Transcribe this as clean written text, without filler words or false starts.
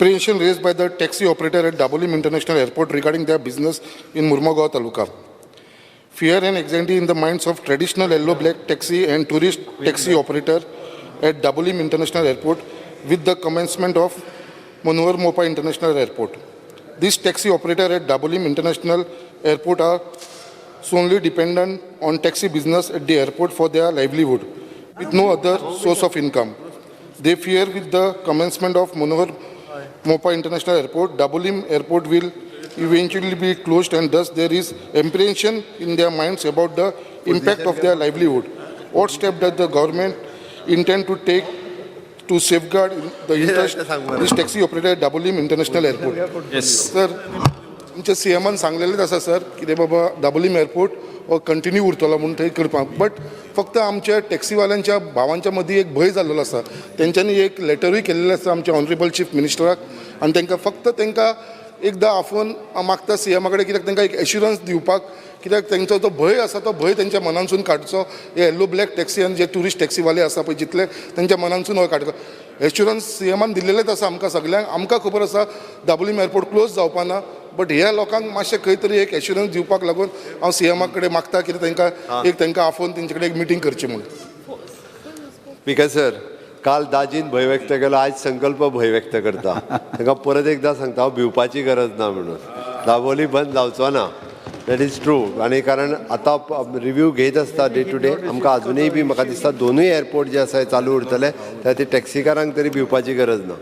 apprehension raised by the taxi operator at Dabolim International Airport regarding their business in Murmagaon Taluka. Fear and anxiety in the minds of traditional yellow-black taxi and tourist taxi operator at Dabolim International Airport with the commencement of Manohar Mopa International Airport. This taxi operator at Dabolim International Airport are solely dependent on taxi business at the airport for their livelihood, with no other source of income. They fear with the commencement of Manohar Mopa International Airport, Dabolim Airport will eventually be closed, and thus there is apprehension in their minds about the impact of their livelihood. What step does the government intend to take to safeguard the interest of this taxi operator at Dabolim International Airport? Yes. Sir, आमच्या सीएमान सांगलेलेच आसा sir कितें बाबा Dabolim airport हो continue उरतलो म्हणून थंय करपाक, but फक्त आमच्या टॅक्सीवाल्यांच्या भावांच्या मदीं एक भंय जाल्लो आसा. तेंच्यांनी एक लेटरूय केल्लेलें आसा आमच्या ऑनरेबल चीफ मिनिस्टराक, आनी तांकां एकदां आफोवन मागता सीएमा कडेन, कित्याक तांकां एक एश्युरन्स दिवपाक, कित्याक तेंचो जो भंय आसा तो भंय तेंच्या मनांसून काडचो. हे येल्लो ब्लॅक टॅक्सी आनी जे टुरिस्ट टॅक्सीवाले आसा पळय जितले तेंच्या मनांसून हो काडचो. एश्युरन्स सीएमान दिल्लेलेच आसा आमकां सगल्यांक. आमकां खबर आसा दाबोलीम एअरपोर्ट क्लोज जावपा ना, बट ह्या लोकांक मातशें खंय तरी एक एश्युरन्स दिवपाक लागून हांव सीएमा कडेन मागता की तांकां आफोवन तेंचे कडेन एक मिटींग करची म्हणून. स्पीकर सर, काल दाजीन भंय व्यक्त केलो, आज संकल्प भंय व्यक्त करता. ताका परत एकदा सांगता हांव भिवपाची गरज ना म्हणून. दाबोली बंद जावचो ना, दॅट इज ट्रू. आनी कारण आतां रिव्यू घेत आसता डे टू डे. आमकां अजुनूय बी म्हाका दिसता दोनूय एअरपोर्ट जे आसा चालू उरतले, त्या टॅक्सीकारांक तरी भिवपाची गरज ना.